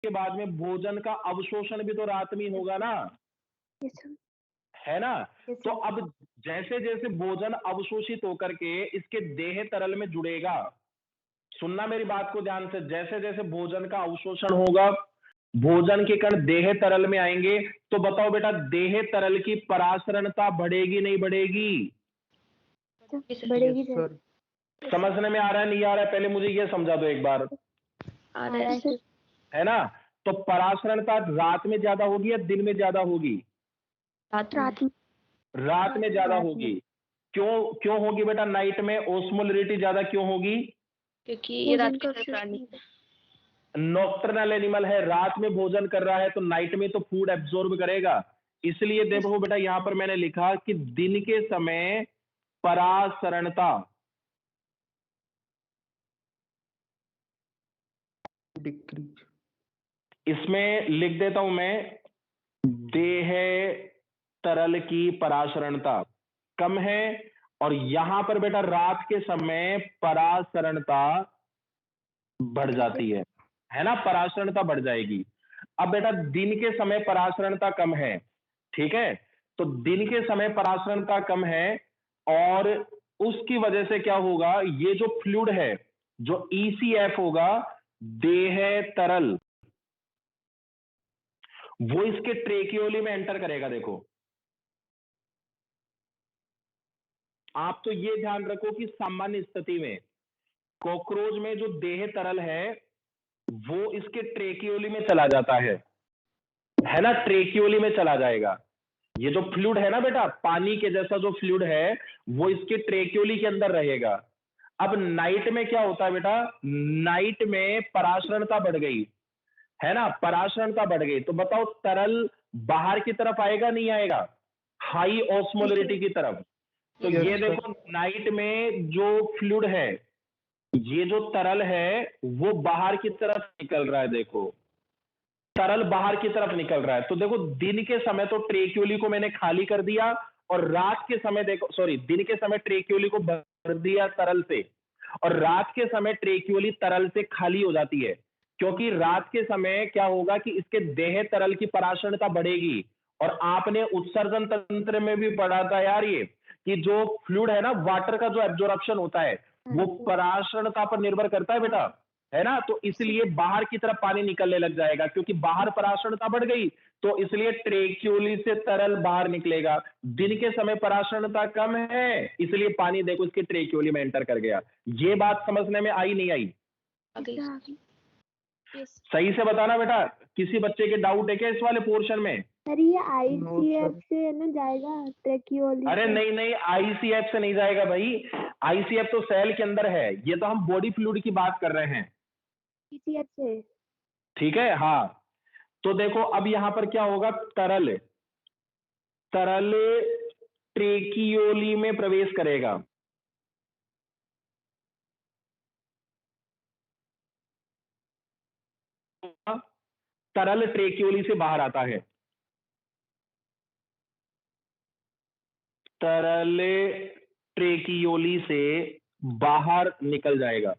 के बाद में भोजन का अवशोषण भी तो रात में होगा ना, है ना। तो अब जैसे जैसे भोजन अवशोषित होकर के इसके देह तरल में जुड़ेगा, सुनना मेरी बात को ध्यान से, जैसे जैसे भोजन का अवशोषण होगा, भोजन के कण देह तरल में आएंगे, तो बताओ बेटा देह तरल की परासरणता बढ़ेगी नहीं बढ़ेगी? बढ़ेगी सर। समझने में आ रहा है नहीं आ रहा है? पहले मुझे ये समझा दो एक बार। आ रहा है सर। है ना। तो परासरणता रात में ज्यादा होगी या दिन में ज्यादा होगी? रात में ज्यादा होगी। क्यों क्यों होगी बेटा? नाइट में ओस्मोलरिटी ज्यादा क्यों होगी? क्योंकि ये रात के प्राणी नॉक्टर्नल एनिमल है, रात में भोजन कर रहा है तो नाइट में तो फूड एब्जॉर्ब करेगा। इसलिए देखो बेटा यहां पर मैंने लिखा कि दिन के समय परासरणता डिक्रीज, इसमें लिख देता हूं मैं, देह तरल की परासरणता कम है, और यहां पर बेटा रात के समय परासरणता बढ़ जाती है ना, परासरणता बढ़ जाएगी। अब बेटा दिन के समय परासरणता कम है, ठीक है, तो दिन के समय परासरणता कम है, और उसकी वजह से क्या होगा, ये जो फ्लूइड है, जो ईसीएफ होगा, देह तरल, वो इसके ट्रेकियोली में एंटर करेगा। देखो आप तो ये ध्यान रखो कि सामान्य स्थिति में कॉकरोच में जो देह तरल है वो इसके ट्रेकियोली में चला जाता है ना, ट्रेकियोली में चला जाएगा। ये जो फ्लूइड है ना बेटा, पानी के जैसा जो फ्लूइड है वो इसके ट्रेकियोली के अंदर रहेगा। अब नाइट में क्या होता है बेटा, नाइट में परासरणता बढ़ गई, है ना, परासरणता बढ़ गई, तो बताओ तरल बाहर की तरफ आएगा नहीं आएगा, हाई ऑस्मोलरिटी की तरफ। तो ये देखो नाइट में जो फ्लूइड है, ये जो तरल है वो बाहर की तरफ निकल रहा है, देखो तरल बाहर की तरफ निकल रहा है। तो देखो दिन के समय तो ट्रेक्यूली को मैंने खाली कर दिया, और रात के समय देखो, सॉरी, दिन के समय ट्रेक्यूली को भर दिया तरल से, और रात के समय ट्रेक्यूली तरल से खाली हो जाती है, क्योंकि रात के समय क्या होगा कि इसके देह तरल की परासरणता बढ़ेगी। और आपने उत्सर्जन तंत्र में भी पढ़ा था यार ये, कि जो फ्लूइड है ना, वाटर का जो एब्जॉर्प्शन होता है वो परासरणता पर निर्भर करता है बेटा, है ना। तो इसलिए बाहर की तरफ पानी निकलने लग जाएगा, क्योंकि बाहर परासरणता बढ़ गई, तो इसलिए ट्रेक्यूली से तरल बाहर निकलेगा। दिन के समय परासरणता कम है, इसलिए पानी देखो इसके ट्रेक्यूली में एंटर कर गया। ये बात समझने में आई नहीं आई? सही से बताना बेटा, किसी बच्चे के डाउट है क्या इस वाले पोर्शन में? सर ये आईसीएफ से ना जाएगा ट्रेकियोली? अरे नहीं नहीं, आईसीएफ से नहीं जाएगा भाई, आईसीएफ तो सेल के अंदर है, ये तो हम बॉडी फ्लूइड की बात कर रहे हैं। आईसीएफ से, ठीक है, हाँ। तो देखो अब यहां पर क्या होगा, तरल तरल ट्रेकियोली में प्रवेश करेगा, तरल ट्रेकियोली से बाहर आता है, तरल ट्रेकियोली से बाहर निकल जाएगा,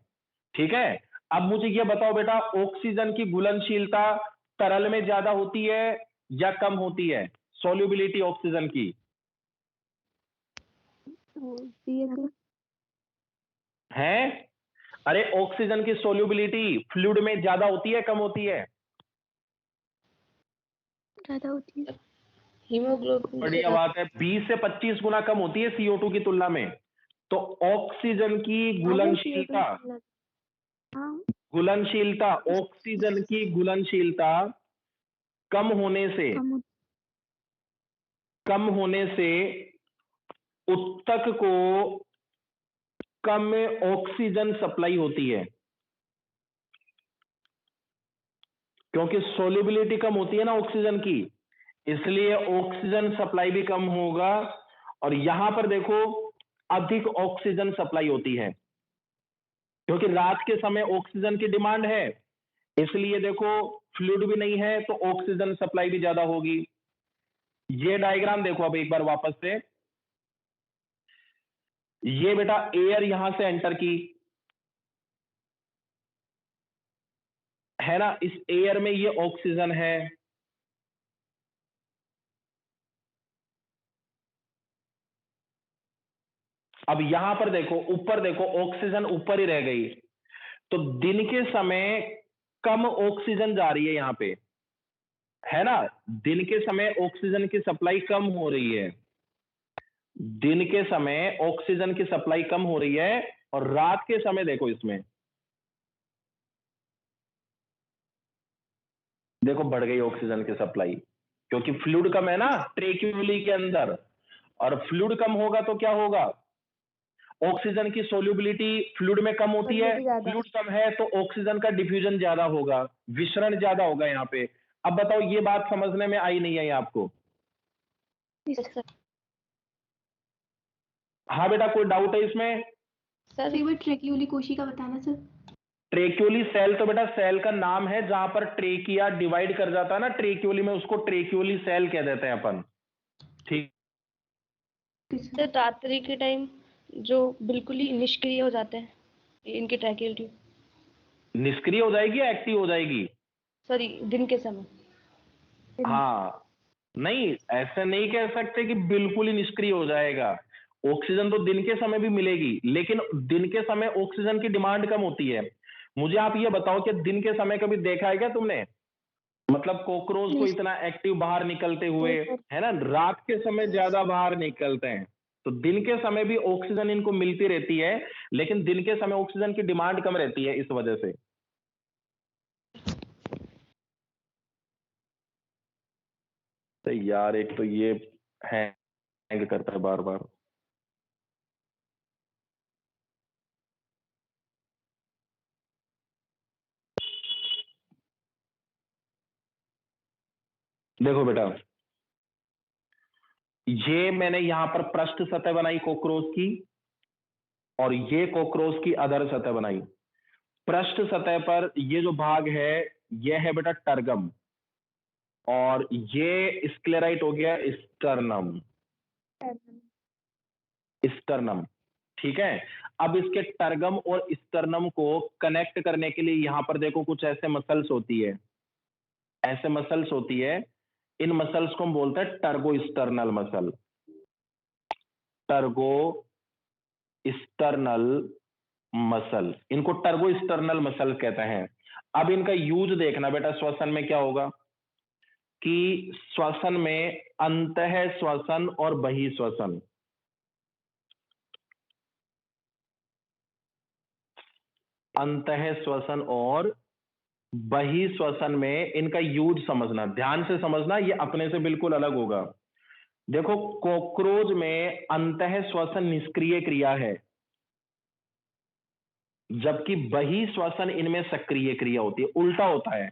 ठीक है। अब मुझे यह बताओ बेटा, ऑक्सीजन की घुलनशीलता तरल में ज्यादा होती है या कम होती है, सोल्यूबिलिटी ऑक्सीजन की? है, अरे ऑक्सीजन की सोल्यूबिलिटी फ्लूइड में ज्यादा होती है कम होती है? ज्यादा होती है। हीमोग्लोबिन बढ़िया बात है, 20 से 25 गुना कम होती है CO2 की तुलना में। तो ऑक्सीजन की घुलनशीलता, घुलनशीलता, ऑक्सीजन की घुलनशीलता कम होने से उत्तक को कम ऑक्सीजन सप्लाई होती है, क्योंकि सोल्यूबिलिटी कम होती है ना ऑक्सीजन की, इसलिए ऑक्सीजन सप्लाई भी कम होगा। और यहां पर देखो अधिक ऑक्सीजन सप्लाई होती है, क्योंकि रात के समय ऑक्सीजन की डिमांड है, इसलिए देखो फ्लूइड भी नहीं है तो ऑक्सीजन सप्लाई भी ज्यादा होगी। ये डायग्राम देखो अब एक बार वापस से, ये बेटा एयर यहां से एंटर की, है ना, इस एयर में ये ऑक्सीजन है, अब यहां पर देखो, ऊपर देखो, ऑक्सीजन ऊपर ही रह गई, तो दिन के समय कम ऑक्सीजन जा रही है यहां पे, है ना, दिन के समय ऑक्सीजन की सप्लाई कम हो रही है, दिन के समय ऑक्सीजन की सप्लाई कम हो रही है, और रात के समय देखो, इसमें देखो बढ़ गई ऑक्सीजन की सप्लाई, क्योंकि फ्लूइड कम है ना ट्रेक्यूली के अंदर, और फ्लूइड कम होगा तो क्या होगा, ऑक्सीजन की सोल्यूबिलिटी फ्लूइड में कम होती है, फ्लूइड कम है तो ऑक्सीजन का डिफ्यूजन ज्यादा होगा, विसरण ज्यादा होगा यहाँ पे। अब बताओ ये बात समझने में आई नहीं आई आपको? हाँ बेटा, कोई डाउट है इसमें? सर एक बार ट्रेक्यूली कोशिका बताना सर। ट्रेक्यूली सेल तो बेटा सेल का नाम है, जहां पर ट्रेकिया डिवाइड कर जाता है ना ट्रेक्यूली में, उसको ट्रेक्यूली सेल कह देते हैं अपन, ठीक। सर रात्रि के टाइम जो बिल्कुल ही निष्क्रिय हो जाते हैं इनकी ट्रैकियल ट्यूब, निष्क्रिय हो जाएगी या एक्टिव हो जाएगी? सॉरी दिन के समय। हाँ, नहीं ऐसा नहीं कह सकते कि बिल्कुल ही निष्क्रिय हो जाएगा, ऑक्सीजन तो दिन के समय भी मिलेगी, लेकिन दिन के समय ऑक्सीजन की डिमांड कम होती है। मुझे आप ये बताओ कि दिन के समय कभी देखा है क्या तुमने, मतलब कॉकरोच को इतना एक्टिव बाहर निकलते हुए, है ना, रात के समय ज्यादा बाहर निकलते हैं, तो दिन के समय भी ऑक्सीजन इनको मिलती रहती है, लेकिन दिन के समय ऑक्सीजन की डिमांड कम रहती है इस वजह से। तो यार एक तो ये हैंग करता है बार बार। देखो बेटा, ये मैंने यहां पर पृष्ठ सतह बनाई कॉकरोच की, और ये कॉकरोच की अधर सतह बनाई। पृष्ठ सतह पर ये जो भाग है, ये है बेटा टर्गम, और ये स्क्लेराइट हो गया स्टर्नम, स्टर्नम, ठीक है। अब इसके टर्गम और स्टर्नम को कनेक्ट करने के लिए यहां पर देखो कुछ ऐसे मसल्स होती है, ऐसे मसल्स होती है, इन मसल्स को हम बोलते हैं टर्गो स्टर्नल मसल, टर्गो स्टर्नल मसल, इनको टर्गो स्टर्नल मसल कहते हैं। अब इनका यूज देखना बेटा, श्वसन में क्या होगा कि श्वसन में अंतः श्वसन और बहिश्वसन, अंतः श्वसन और बहिश्वसन में इनका यूज समझना, ध्यान से समझना, ये अपने से बिल्कुल अलग होगा। देखो कॉकरोच में अंतः श्वसन निष्क्रिय क्रिया है, जबकि बहिश्वसन इनमें सक्रिय क्रिया होती है, उल्टा होता है,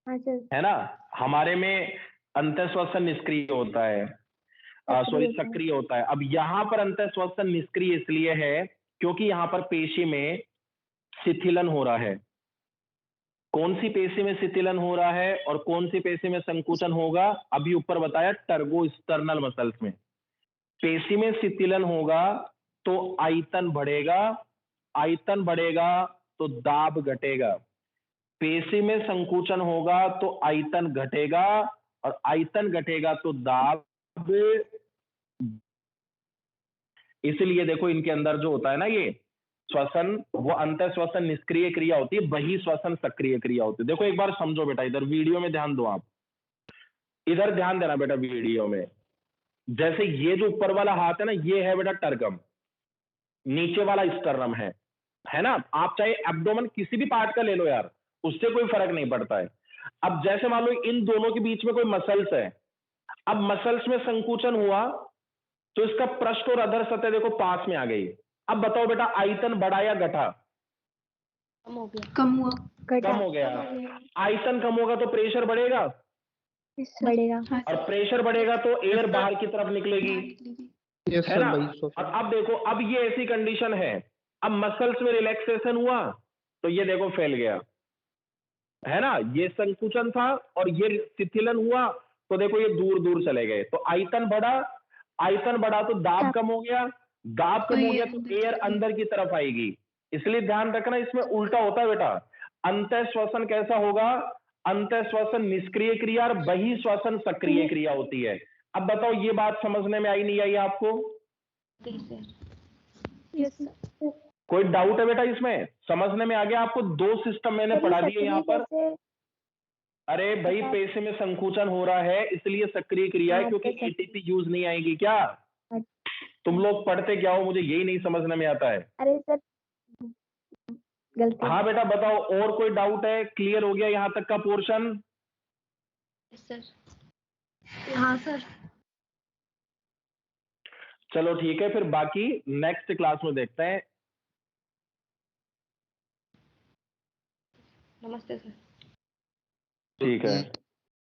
है ना। हमारे में अंतःश्वसन निष्क्रिय होता है, सॉरी सक्रिय होता है। अब यहां पर अंतःश्वसन निष्क्रिय इसलिए है क्योंकि यहां पर पेशी में शिथिलन हो रहा है। कौन सी पेशी में शिथिलन हो रहा है और कौन सी पेशी में संकुचन होगा, अभी ऊपर बताया टर्गो स्टर्नल मसल्स में। पेशी में शिथिलन होगा तो आयतन बढ़ेगा, आयतन बढ़ेगा तो दाब घटेगा, पेशी में संकुचन होगा तो आयतन घटेगा, और आयतन घटेगा तो दाब। इसलिए देखो इनके अंदर जो होता है ना ये श्वसन, वो अंतर श्वसन निष्क्रिय क्रिया होती है, बहिश्वसन सक्रिय क्रिया होती है। देखो एक बार समझो बेटा, इधर वीडियो में ध्यान दो, आप इधर ध्यान देना बेटा वीडियो में। जैसे ये जो ऊपर वाला हाथ है ना, ये है बेटा टर्गम, नीचे वाला स्टर्नम है ना। आप चाहे एब्डोमेन किसी भी पार्ट का ले लो यार, उससे कोई फर्क नहीं पड़ता है। अब जैसे मान लो इन दोनों के बीच में कोई मसल्स है, अब मसल्स में संकुचन हुआ तो इसका पृष्ठ और अधर सतह देखो पास में आ गई। अब बताओ बेटा आयतन बढ़ा या घटा? कम हो गया। कम हुआ। कम हो गया। आयतन कम होगा तो प्रेशर बढ़ेगा, बढ़ेगा, और प्रेशर बढ़ेगा तो एयर बाहर की तरफ निकलेगी, है ना। और अब देखो, अब ये ऐसी कंडीशन है, अब मसल्स में रिलैक्सेशन हुआ तो ये देखो फैल गया, है ना। ये संकुचन था और ये शिथिलन हुआ तो देखो ये दूर दूर चले गए। तो आयतन बढ़ा, आयतन बढ़ा तो दाब कम हो गया, दाब कम हो गया तो एयर अंदर की तरफ आएगी। इसलिए ध्यान रखना, इसमें उल्टा होता है बेटा, अंतः श्वसन कैसा होगा? अंतः श्वसन निष्क्रिय क्रिया और बहिश्वसन सक्रिय क्रिया होती है। अब बताओ ये बात समझने में आई नहीं आई आपको? Yes sir. कोई डाउट है बेटा इसमें? समझने में आ गया आपको? दो सिस्टम मैंने पढ़ा दिए यहाँ पर। अरे भाई पेशे में संकुचन हो रहा है इसलिए सक्रिय क्रिया है, क्योंकि एटीपी यूज नहीं आएगी क्या? तुम लोग पढ़ते क्या हो, मुझे यही नहीं समझने में आता है। अरे सर गलती। हाँ बेटा बताओ, और कोई डाउट है? क्लियर हो गया यहाँ तक का पोर्शन? सर। हाँ सर। चलो ठीक है, फिर बाकी नेक्स्ट क्लास में देखते हैं। नमस्ते सर। ठीक है।